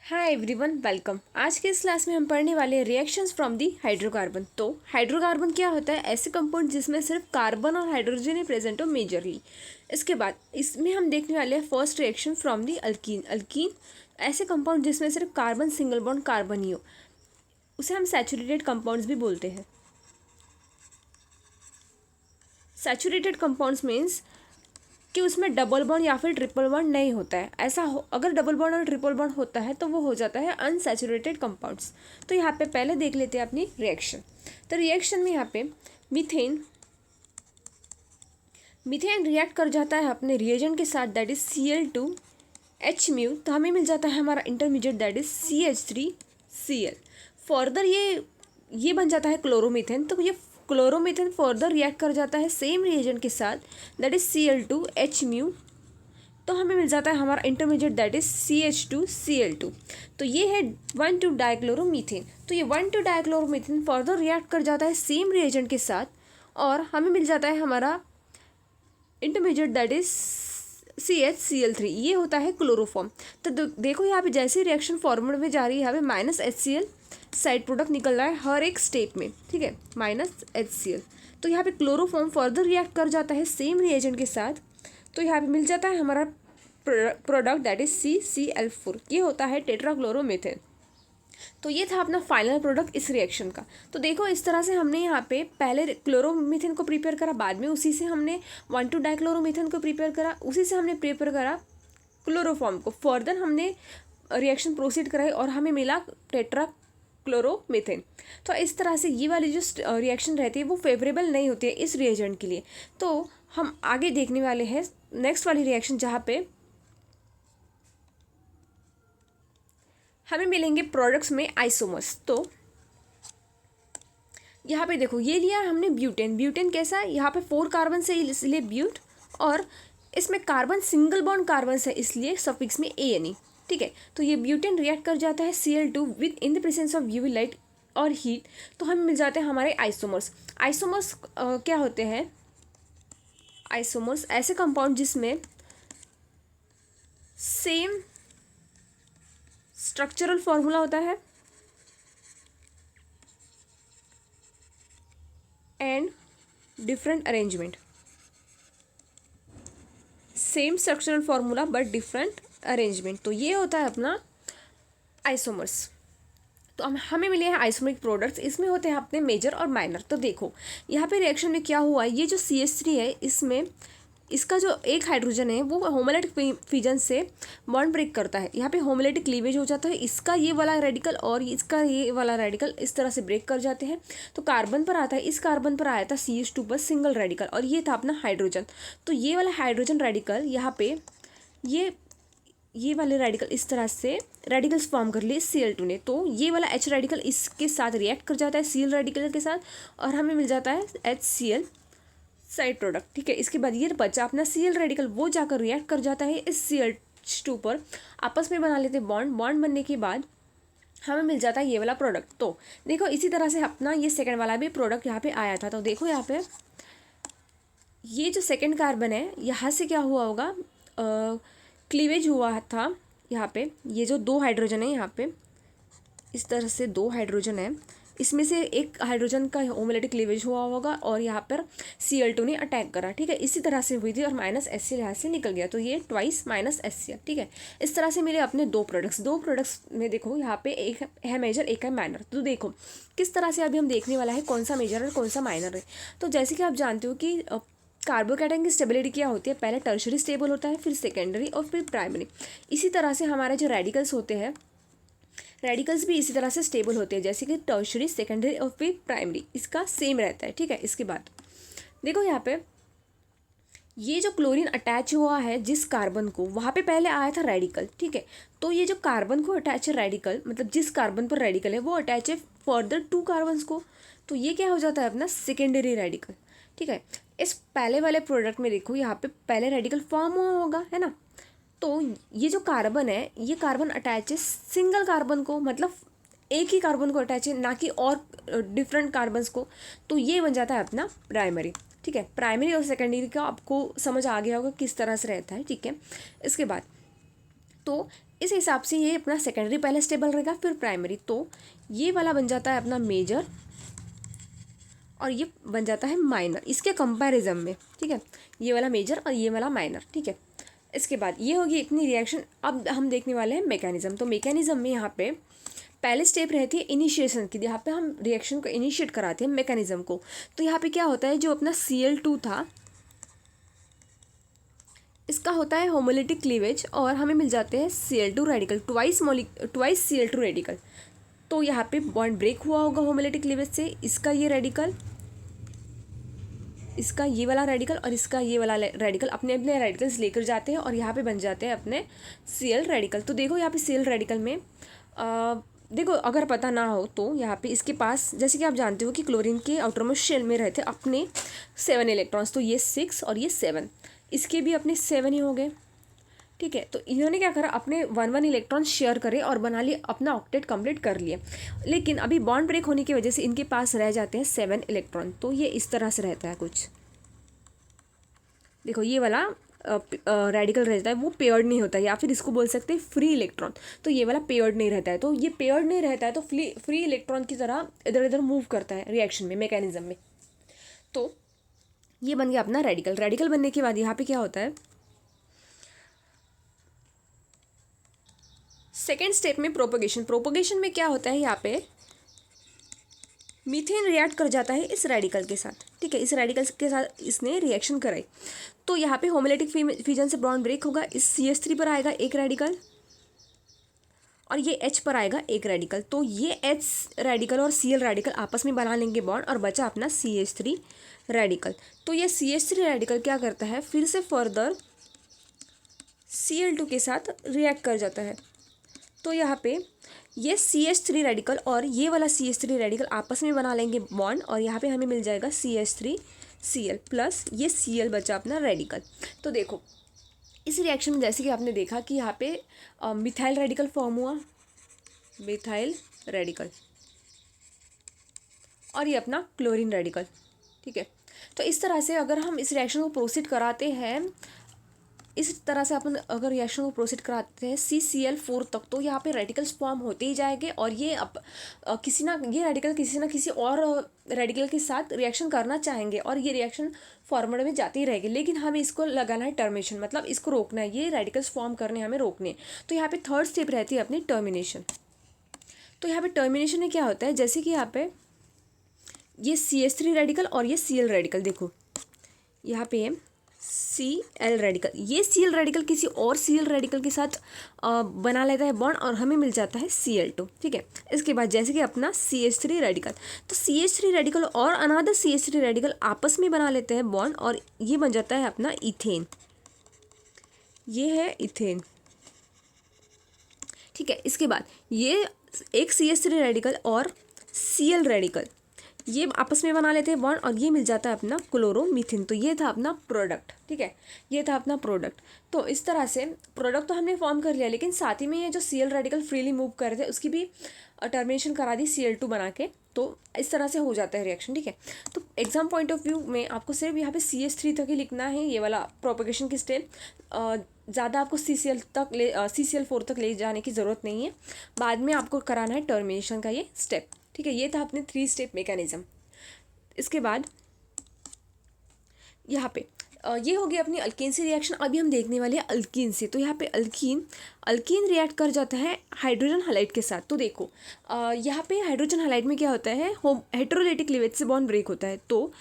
Hi everyone, welcome. आज के इस क्लास में हम पढ़ने वाले हैं रिएक्शंस फ्रॉम दी हाइड्रोकार्बन। तो हाइड्रोकार्बन क्या होता है? ऐसे कंपाउंड जिसमें सिर्फ कार्बन और हाइड्रोजन ही प्रेजेंट हो मेजरली। इसके बाद इसमें हम देखने वाले हैं first reaction from the alkyne. Alkyne ऐसे कंपाउंड जिसमें सिर्फ कार्बन सिंगल बॉन्ड कार्बन ही हो, उसे हम सैचुरेटेड कंपाउंड्स भी बोलते हैं। सैचुरेटेड कंपाउंड्स मीन्स कि उसमें डबल बॉन्ड या फिर ट्रिपल बॉन्ड नहीं होता है। ऐसा हो, अगर डबल बॉन्ड और ट्रिपल बॉन्ड होता है तो वो हो जाता है अनसैचुरेटेड कंपाउंड्स। तो यहाँ पे पहले देख लेते हैं अपनी रिएक्शन। तो रिएक्शन में यहाँ पे मीथेन मीथेन रिएक्ट कर जाता है अपने रिएजेंट के साथ, दैट इज Cl2H म्यू। तो हमें मिल जाता है हमारा intermediate, that is CH3Cl। Further ये बन जाता है क्लोरोमीथेन। तो ये क्लोरोमीथेन फर्दर रिएक्ट कर जाता है सेम रिएजेंट के साथ, दैट इज Cl2H म्यू। तो हमें मिल जाता है हमारा इंटरमीडिएट, दैट इज CH2Cl2। तो ये है 1,2 डाइक्लोरोमीथेन। तो ये 1,2 डाइक्लोरोमीथेन फर्दर रिएक्ट कर जाता है सेम रिएजेंट के साथ और हमें मिल जाता है हमारा इंटरमीडिएट, दैट इज CHCl3। ये होता है क्लोरोफॉर्म। तो देखो यहाँ पे जैसे रिएक्शन फॉर्मूले में जा रही है, यहाँ पे -HCl साइड प्रोडक्ट निकल रहा है हर एक स्टेप में, ठीक है, -HCl। तो यहाँ पे क्लोरोफॉर्म फर्दर रिएक्ट कर जाता है सेम रिएजेंट के साथ। तो यहाँ पे मिल जाता है हमारा प्रोडक्ट, दैट इज CCl4। ये होता है टेट्राक्लोरोमीथेन। तो ये था अपना फाइनल प्रोडक्ट इस रिएक्शन का। तो देखो इस तरह से हमने यहाँ पे पहले क्लोरोमीथेन को प्रिपेयर करा, बाद में उसी से हमने 1,2 डाइक्लोरोमीथेन को प्रिपेयर करा, उसी से हमने प्रिपेयर करा क्लोरोफॉर्म को। फर्दर हमने रिएक्शन प्रोसीड कराई और हमें मिला टेट्रा क्लोरोमीथेन। तो इस तरह से ये वाली जो रिएक्शन रहती है वो फेवरेबल नहीं होती है इस रिएजेंट के लिए। तो हम आगे देखने वाले हैं नेक्स्ट वाली रिएक्शन, जहाँ पे हमें मिलेंगे प्रोडक्ट्स में आइसोमर्स। तो यहाँ पे देखो ये लिया हमने ब्यूटेन। ब्यूटेन कैसा है? यहाँ पे 4 कार्बन से इसलिए ब्यूट, और इसमें कार्बन सिंगल बॉन्ड कार्बन है इसलिए सफिक्स में ANE, ठीक है। तो ये ब्यूटेन रिएक्ट कर जाता है Cl2 with in the presence of UV light और हीट। तो हमें मिल जाते हैं हमारे आइसोमर्स। आइसोमर्स क्या होते हैं? आइसोमर्स ऐसे कंपाउंड जिसमें सेम स्ट्रक्चरल फॉर्मूला होता है and different arrangement. Same structural formula but different arrangement. तो ये होता है अपना आइसोमर्स। तो हमें मिले हैं आइसोमरिक प्रोडक्ट्स। इसमें होते हैं अपने मेजर और माइनर। तो देखो यहाँ पे रिएक्शन में क्या हुआ है, ये जो CH3 है इसमें इसका जो एक हाइड्रोजन है वो होमोलेटिक फिजन से बॉन्ड ब्रेक करता है। यहाँ पे होमोलेटिक क्लीवेज हो जाता है, इसका ये वाला रेडिकल और इसका ये वाला रेडिकल इस तरह से ब्रेक कर जाते हैं। तो कार्बन पर आता है, इस कार्बन पर आया था CH2 पर सिंगल रेडिकल और ये था अपना हाइड्रोजन। तो ये वाला हाइड्रोजन रेडिकल यहाँ पे ये वाले रेडिकल इस तरह से रेडिकल्स फॉर्म कर लिए Cl2 ने। तो ये वाला H रेडिकल इसके साथ रिएक्ट कर जाता है Cl रेडिकल के साथ और हमें मिल जाता है HCl साइड प्रोडक्ट, ठीक है। इसके बाद ये बचा अपना Cl रेडिकल, वो जाकर रिएक्ट कर जाता है इस CH2 पर, आपस में बना लेते बॉन्ड। बॉन्ड बनने के बाद हमें मिल जाता है ये वाला प्रोडक्ट। तो देखो इसी तरह से अपना ये सेकेंड वाला भी प्रोडक्ट यहाँ पे आया था। तो देखो यहाँ पे ये जो सेकेंड कार्बन है यहाँ से क्या हुआ होगा, क्लीवेज हुआ था। यहाँ पे ये जो 2 हाइड्रोजन है, यहाँ पे इस तरह से 2 हाइड्रोजन है, इसमें से एक हाइड्रोजन का होमोलेटिक क्लीवेज हुआ होगा और यहाँ पर Cl2 ने अटैक करा, ठीक है। इसी तरह से हुई थी और -HCl यहाँ से निकल गया। तो ये ट्वाइस -HCl, ठीक है। इस तरह से मिले अपने 2 प्रोडक्ट्स में देखो यहाँ पे एक है मेजर, एक है माइनर। तो देखो किस तरह से अभी हम देखने वाला है कौन सा मेजर और कौन सा माइनर है। तो जैसे कि आप जानते हो कि कार्बोकैटायन की स्टेबिलिटी क्या होती है, पहले टर्शरी स्टेबल होता है, फिर सेकेंडरी और फिर प्राइमरी। इसी तरह से हमारे जो रेडिकल्स होते हैं, रेडिकल्स भी इसी तरह से स्टेबल होते हैं, जैसे कि टर्शरी, सेकेंडरी और फिर प्राइमरी, इसका सेम रहता है, ठीक है। इसके बाद देखो यहाँ पे ये जो क्लोरीन अटैच हुआ है जिस कार्बन को, वहाँ पे पहले आया था रेडिकल, ठीक है। तो ये जो कार्बन को अटैच है रेडिकल, मतलब जिस कार्बन पर रेडिकल है वो अटैच है फर्दर 2 कार्बन्स को। तो ये क्या हो जाता है अपना सेकेंडरी रेडिकल, ठीक है। इस पहले वाले प्रोडक्ट में देखो यहाँ पे पहले रेडिकल फॉर्म हुआ होगा, है ना। तो ये जो कार्बन है ये कार्बन अटैच है सिंगल कार्बन को, मतलब एक ही कार्बन को अटैच है, ना कि और डिफरेंट कार्बन्स को। तो ये बन जाता है अपना प्राइमरी, ठीक है। प्राइमरी और सेकेंडरी का आपको समझ आ गया होगा किस तरह से रहता है, ठीक है। इसके बाद तो इस हिसाब से ये अपना सेकेंडरी पहले स्टेबल रहेगा, फिर प्राइमरी। तो ये वाला बन जाता है अपना मेजर और ये बन जाता है माइनर इसके कंपैरिजन में, ठीक है। ये वाला मेजर और ये वाला माइनर, ठीक है। इसके बाद ये होगी इतनी रिएक्शन। अब हम देखने वाले हैं मैकेनिज्म। तो मैकेनिज्म में यहाँ पे पहले स्टेप रहती है इनिशिएशन की, यहाँ पे हम रिएक्शन को इनिशिएट कराते हैं मैकेनिज्म को। तो यहाँ पे क्या होता है, जो अपना Cl2 था इसका होता है होमोलिटिक क्लीवेज और हमें मिल जाते हैं Cl2 radical, twice Cl2 radical. तो यहाँ पे बॉन्ड ब्रेक हुआ होगा होमोलिटिक क्लीवेज से, इसका ये रेडिकल, इसका ये वाला रेडिकल और इसका ये वाला रेडिकल अपने अपने रेडिकल्स लेकर जाते हैं और यहाँ पे बन जाते हैं अपने Cl रेडिकल। तो देखो यहाँ पे Cl रेडिकल में देखो अगर पता ना हो तो यहाँ पे इसके पास, जैसे कि आप जानते हो कि क्लोरीन के आउटरमोस्ट शेल में रहते अपने 7 इलेक्ट्रॉन्स, तो ये 6 और ये 7, इसके भी अपने 7 ही हो गए, ठीक है। तो इन्होंने क्या करा, अपने 1 इलेक्ट्रॉन शेयर करे और बना लिए, अपना ऑक्टेट कंप्लीट कर लिए। लेकिन अभी बॉन्ड ब्रेक होने की वजह से इनके पास रह जाते हैं 7 इलेक्ट्रॉन। तो ये इस तरह से रहता है कुछ, देखो ये वाला रेडिकल रहता है वो पेयर्ड नहीं होता, या फिर इसको बोल सकते हैं फ्री इलेक्ट्रॉन। तो ये वाला पेयर्ड नहीं रहता है, तो ये पेयर्ड नहीं रहता है तो फ्री इलेक्ट्रॉन की तरह इधर इधर मूव करता है रिएक्शन में, मैकेनिज्म में। तो ये बन गया अपना रेडिकल। रेडिकल बनने के बाद यहाँ पे क्या होता है, सेकेंड स्टेप में प्रोपोगेशन। प्रोपोगेशन में क्या होता है, यहाँ पे मीथेन रिएक्ट कर जाता है इस रेडिकल के साथ, ठीक है। इस रेडिकल के साथ इसने रिएक्शन कराई, तो यहाँ पे होमोलिटिक फिजन से बॉन्ड ब्रेक होगा। इस CH3 पर आएगा एक रेडिकल और ये H पर आएगा एक रेडिकल। तो ये H रेडिकल और Cl रेडिकल आपस में बना लेंगे बॉन्ड और बचा अपना CH3 रेडिकल। तो ये CH3 रेडिकल क्या करता है, फिर से फर्दर Cl2 के साथ रिएक्ट कर जाता है। तो यहाँ पे ये CH3 रेडिकल और ये वाला CH3 रेडिकल आपस में बना लेंगे बॉन्ड और यहाँ पे हमें मिल जाएगा CH3Cl प्लस ये Cl बचा अपना रेडिकल। तो देखो इस रिएक्शन में जैसे कि आपने देखा कि यहाँ पे मिथाइल रेडिकल फॉर्म हुआ, मिथाइल रेडिकल, और ये अपना क्लोरीन रेडिकल, ठीक है। तो इस तरह से अगर हम इस रिएक्शन को प्रोसीड कराते हैं, इस तरह से अपन अगर रिएक्शन को प्रोसीड कराते हैं CCl4 तक, तो यहाँ पे रेडिकल्स फॉर्म होते ही जाएंगे और ये ये रेडिकल किसी ना किसी और रेडिकल के साथ रिएक्शन करना चाहेंगे और ये रिएक्शन फॉर्मेट में जाती ही रहेगी। लेकिन हमें इसको लगाना है टर्मिनेशन, मतलब इसको रोकना है, ये रेडिकल्स फॉर्म करने हमें रोकने हैं। तो यहाँ पे थर्ड स्टेप रहती है अपनी टर्मिनेशन। तो यहाँ पे टर्मिनेशन में क्या होता है, जैसे कि यहाँ पे ये CH3 रेडिकल और ये Cl रेडिकल, देखो यहाँ पे Cl रेडिकल, ये Cl रेडिकल किसी और Cl रेडिकल के साथ बना लेता है बॉन्ड और हमें मिल जाता है Cl2, ठीक है। इसके बाद जैसे कि अपना CH3 रेडिकल, तो CH3 रेडिकल और अनदर CH3 रेडिकल आपस में बना लेते हैं बॉन्ड और ये बन जाता है अपना इथेन, ये है इथेन, ठीक है। इसके बाद ये एक CH3 रेडिकल और Cl रेडिकल ये आपस में बना लेते हैं बॉन्ड और ये मिल जाता है अपना क्लोरोमीथेन। तो ये था अपना प्रोडक्ट, ठीक है, ये था अपना प्रोडक्ट। तो इस तरह से प्रोडक्ट तो हमने फॉर्म कर लिया, लेकिन साथ ही में ये जो Cl रेडिकल फ्रीली मूव कर रहे थे उसकी भी टर्मिनेशन करा दी Cl2 बना के। तो इस तरह से हो जाता है रिएक्शन, ठीक है। तो एग्जाम पॉइंट ऑफ व्यू में आपको सिर्फ यहाँ पे CH3 तक ही लिखना है, ये वाला प्रोपोगेशन की स्टेप, ज़्यादा आपको CCl4 तक ले जाने की ज़रूरत नहीं है। बाद में आपको कराना है टर्मिनेशन का ये स्टेप, ठीक है। ये था अपने 3 स्टेप मैकेनिज्म। इसके बाद यहाँ पे ये हो गया अपनी अल्कीन से रिएक्शन। अभी हम देखने वाले हैं अल्कीन से। तो यहाँ पे अल्कीन रिएक्ट कर जाता है हाइड्रोजन हैलाइड के साथ। तो देखो यहाँ पे हाइड्रोजन हैलाइड में क्या होता है, हेटेरोलेटिक क्लीवेज से बॉन्ड ब्रेक होता है। तो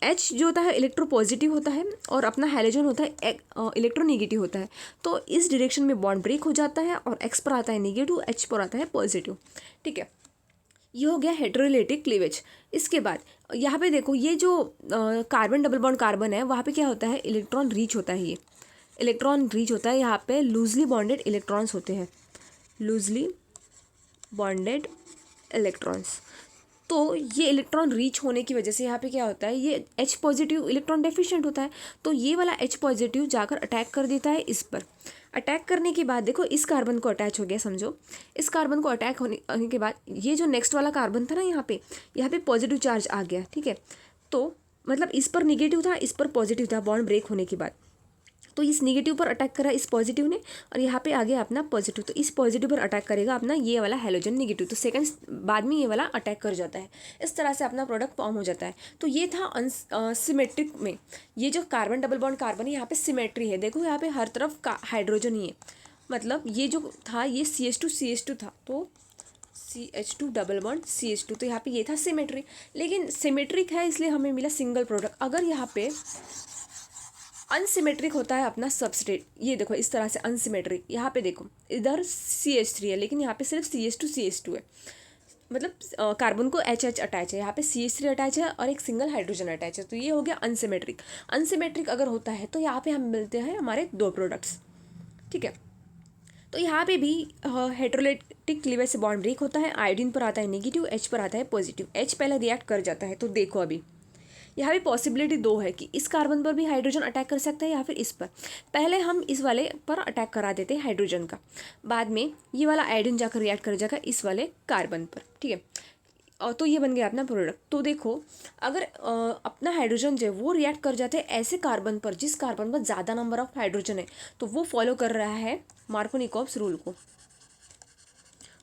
H जो होता है इलेक्ट्रोपॉजिटिव होता है और अपना हैलोजन होता है इलेक्ट्रोनेगेटिव होता है। तो इस डायरेक्शन में बॉन्ड ब्रेक हो जाता है और X पर आता है नेगेटिव, H पर आता है पॉजिटिव, ठीक है। ये हो गया हेटेरोलेटिक क्लीवेज। इसके बाद यहाँ पे देखो ये जो कार्बन डबल बॉन्ड कार्बन है वहाँ पे क्या होता है, इलेक्ट्रॉन रीच होता है, ये इलेक्ट्रॉन रीच होता है। यहाँ पे लूजली बॉन्डेड इलेक्ट्रॉन्स होते हैं, लूजली बॉन्डेड इलेक्ट्रॉन्स। तो ये इलेक्ट्रॉन रीच होने की वजह से यहाँ पे क्या होता है, ये H पॉजिटिव इलेक्ट्रॉन डेफिशिएंट होता है। तो ये वाला H पॉजिटिव जाकर अटैक कर देता है इस पर। अटैक करने के बाद देखो इस कार्बन को अटैच हो गया, समझो इस कार्बन को अटैक होने के बाद ये जो नेक्स्ट वाला कार्बन था ना यहाँ पे पॉजिटिव चार्ज आ गया, ठीक है। तो मतलब इस पर निगेटिव था, इस पर पॉजिटिव था बॉन्ड ब्रेक होने के बाद। तो इस नेगेटिव पर अटैक करा इस पॉजिटिव ने, और यहाँ पे आ गया अपना पॉजिटिव, तो इस पॉजिटिव पर अटैक करेगा अपना ये वाला हैलोजन नेगेटिव, तो सेकंड बाद में ये वाला अटैक कर जाता है। इस तरह से अपना प्रोडक्ट फॉर्म हो जाता है। तो ये था सिमेट्रिक में, ये जो कार्बन डबल बॉन्ड कार्बन है यहाँ पे सिमेट्री है। देखो यहाँ पे हर तरफ हाइड्रोजन ही है, मतलब ये जो था ये CH2 था, तो CH2 डबल बॉन्ड CH2, तो यहाँ पे ये था सिमेट्री। लेकिन सिमेट्रिक है इसलिए हमें मिला सिंगल प्रोडक्ट। अगर यहाँ पे अनसिमेट्रिक होता है अपना सबस्ट्रेट, ये देखो इस तरह से अनसिमेट्रिक, यहाँ पे देखो इधर CH3 है लेकिन यहाँ पे सिर्फ CH2 है, मतलब कार्बन को HH अटैच है, यहाँ पे CH3 अटैच है और एक सिंगल हाइड्रोजन अटैच है, तो ये हो गया अनसिमेट्रिक। अनसिमेट्रिक अगर होता है तो यहाँ पे हम मिलते हैं हमारे दो प्रोडक्ट्स, ठीक है। तो यहाँ पे भी हेटेरोलेटिक क्लीवेज से बॉन्ड ब्रेक होता है। आयोडीन पर आता है नेगेटिव, H पर आता है पॉजिटिव। H पहले रिएक्ट कर जाता है, तो देखो अभी यहाँ भी पॉसिबिलिटी दो है कि इस कार्बन पर भी हाइड्रोजन अटैक कर सकता है या फिर इस पर। पहले हम इस वाले पर अटैक करा देते हैं हाइड्रोजन का, बाद में ये वाला आयोडीन जाकर रिएक्ट कर जाएगा इस वाले कार्बन पर, ठीक है। और तो ये बन गया अपना प्रोडक्ट। तो देखो अगर अपना हाइड्रोजन जो है वो रिएक्ट कर जाते हैं ऐसे कार्बन पर जिस कार्बन पर ज़्यादा नंबर ऑफ हाइड्रोजन है, तो वो फॉलो कर रहा है मार्कोनिकॉव्स रूल को,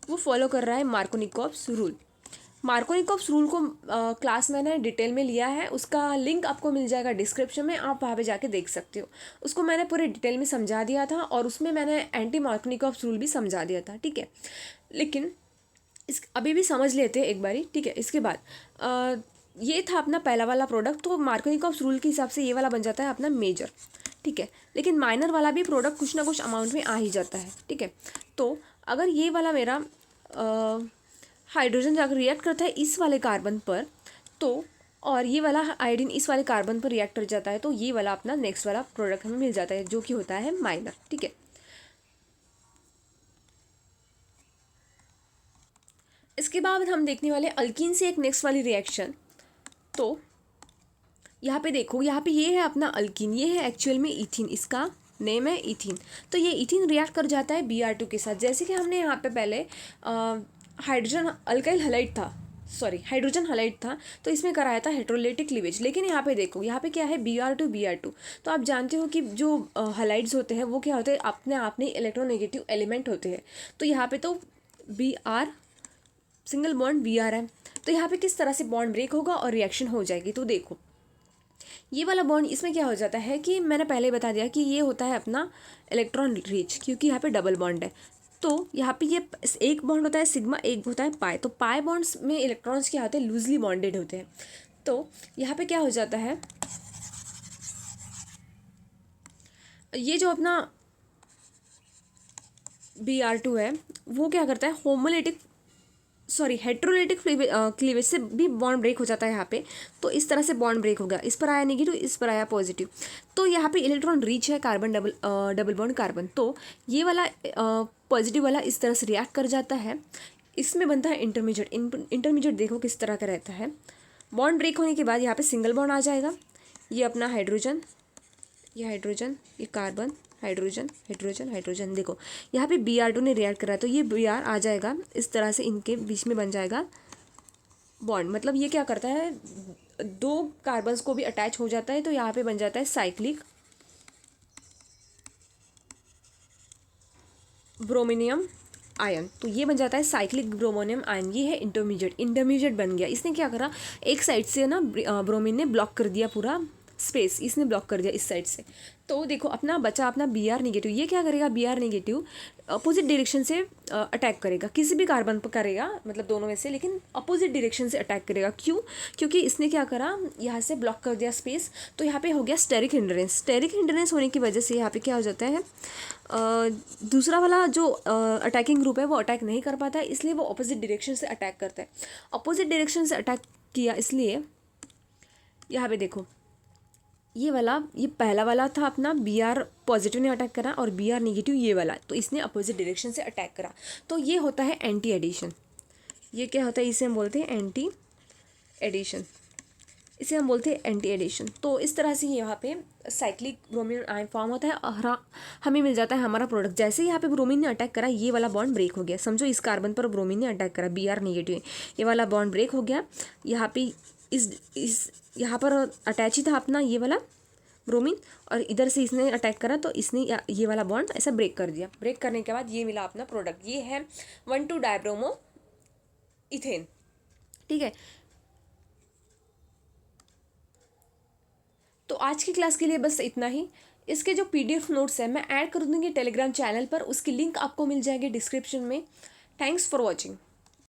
वो फॉलो कर रहा है मार्कोनिकॉव्स रूल। मार्कोनिकॉव्स रूल को क्लास मैंने डिटेल में लिया है, उसका लिंक आपको मिल जाएगा डिस्क्रिप्शन में, आप वहाँ पे जाके देख सकते हो। उसको मैंने पूरे डिटेल में समझा दिया था और उसमें मैंने एंटी मार्कोनिकॉव्स रूल भी समझा दिया था, ठीक है। लेकिन इस अभी भी समझ लेते हैं एक बारी, ठीक है। इसके बाद ये था अपना पहला वाला प्रोडक्ट, तो मार्कोनिकॉव्स रूल के हिसाब से ये वाला बन जाता है अपना मेजर, ठीक है। लेकिन माइनर वाला भी प्रोडक्ट कुछ ना कुछ अमाउंट में आ ही जाता है, ठीक है। तो अगर ये वाला मेरा हाइड्रोजन जाकर रिएक्ट करता है इस वाले कार्बन पर, तो और ये वाला आयोडीन इस वाले कार्बन पर रिएक्ट कर जाता है, तो ये वाला अपना नेक्स्ट वाला प्रोडक्ट हमें मिल जाता है जो कि होता है माइनर, ठीक है। इसके बाद हम देखने वाले अल्कीन से एक नेक्स्ट वाली रिएक्शन। तो यहाँ पे देखो, यहाँ पे ये है अपना अल्कीन, ये है एक्चुअल में इथीन, इसका नेम है इथीन। तो ये इथीन रिएक्ट कर जाता है Br2 के साथ। जैसे कि हमने यहाँ पे पहले हाइड्रोजन अल्काइल हैलाइड था, सॉरी हाइड्रोजन हैलाइड था, तो इसमें कराया था हेटेरोलेटिक क्लीवेज। लेकिन यहाँ पे देखो, यहाँ पे क्या है Br2। तो आप जानते हो कि जो हैलाइड्स होते हैं वो क्या होते हैं, अपने आप में इलेक्ट्रोनेगेटिव एलिमेंट होते हैं। तो यहाँ पे तो Br सिंगल बॉन्ड Br है, तो यहाँ पे किस तरह से बॉन्ड ब्रेक होगा और रिएक्शन हो जाएगी। तो देखो ये वाला बॉन्ड, इसमें क्या हो जाता है कि मैंने पहले बता दिया कि ये होता है अपना इलेक्ट्रॉन रिच, क्योंकि यहाँ पे डबल बॉन्ड है। तो यहाँ पे ये एक बॉन्ड होता है सिग्मा, एक होता है पाई। तो पाई बॉन्ड्स में इलेक्ट्रॉन्स क्या होते हैं, लूजली बॉन्डेड होते हैं। तो यहाँ पे क्या हो जाता है, ये जो अपना Br2 है वो क्या करता है, हेटेरोलेटिक क्लीवेज से भी बॉन्ड ब्रेक हो जाता है यहाँ पे। तो इस तरह से बॉन्ड ब्रेक होगा, इस पर आया नेगेटिव, इस पर आया पॉजिटिव। तो यहाँ पे इलेक्ट्रॉन रिच है कार्बन डबल बॉन्ड कार्बन, तो ये वाला पॉजिटिव वाला इस तरह से रिएक्ट कर जाता है, इसमें बनता है इंटरमीडिएट। इंटरमीडिएट देखो किस तरह का रहता है। बॉन्ड ब्रेक होने के बाद यहाँ पे सिंगल बॉन्ड आ जाएगा, ये अपना हाइड्रोजन, ये हाइड्रोजन, ये कार्बन, हाइड्रोजन हाइड्रोजन हाइड्रोजन। देखो यहाँ पे Br2 ने रिएक्ट करा, तो ये Br आ जाएगा इस तरह से, इनके बीच में बन जाएगा बॉन्ड। मतलब ये क्या करता है, दो कार्बन्स को भी अटैच हो जाता है, तो यहाँ पे बन जाता है साइक्लिक ब्रोमिनियम आयन। तो ये बन जाता है साइक्लिक ब्रोमोनियम आयन, ये है इंटरमीडिएट बन गया। इसने क्या करा, एक साइड से ना ब्रोमीन ने ब्लॉक कर दिया पूरा स्पेस, इसने ब्लॉक कर दिया इस साइड से। तो देखो अपना बचा अपना Br नेगेटिव, ये क्या करेगा, Br नेगेटिव अपोजिट डायरेक्शन से अटैक करेगा, किसी भी कार्बन पर करेगा, मतलब दोनों में से, लेकिन अपोजिट डायरेक्शन से अटैक करेगा। क्यों, क्योंकि इसने क्या करा, यहाँ से ब्लॉक कर दिया स्पेस। तो यहाँ पे हो गया स्टेरिक हिंड्रेंस। स्टेरिक हिंड्रेंस होने की वजह से यहाँ पे क्या हो जाता है, दूसरा वाला जो अटैकिंग ग्रुप है वो अटैक नहीं कर पाता है, इसलिए वो अपोजिट डायरेक्शन से अटैक करता है। अपोजिट डायरेक्शन से अटैक किया, इसलिए यहाँ पे देखो ये पहला वाला था अपना Br पॉजिटिव ने अटैक करा और Br नेगेटिव ये वाला, तो इसने अपोजिट डायरेक्शन से अटैक करा। तो ये होता है एंटी एडिशन। ये क्या होता है, इसे हम बोलते हैं एंटी एडिशन, इसे हम बोलते हैं एंटी एडिशन। तो इस तरह से यहाँ पे साइक्लिक ब्रोमीन आयन फॉर्म होता है और हमें मिल जाता है हमारा प्रोडक्ट। जैसे ही यहाँ पे ब्रोमीन ने अटैक करा, ये वाला बॉन्ड ब्रेक हो गया। समझो इस कार्बन पर ब्रोमीन ने अटैक करा, Br नेगेटिव, ये वाला बॉन्ड ब्रेक हो गया। यहाँ पे इस यहाँ पर अटैच ही था अपना ये वाला ब्रोमीन, और इधर से इसने अटैक करा तो इसने ये वाला बॉन्ड ऐसा ब्रेक कर दिया। ब्रेक करने के बाद ये मिला अपना प्रोडक्ट, ये है 1,2-डायब्रोमो इथेन। ठीक है, तो आज की क्लास के लिए बस इतना ही। इसके जो PDF नोट्स है मैं ऐड कर दूँगी टेलीग्राम चैनल पर, उसकी लिंक आपको मिल जाएगी डिस्क्रिप्शन में। Thanks for watching.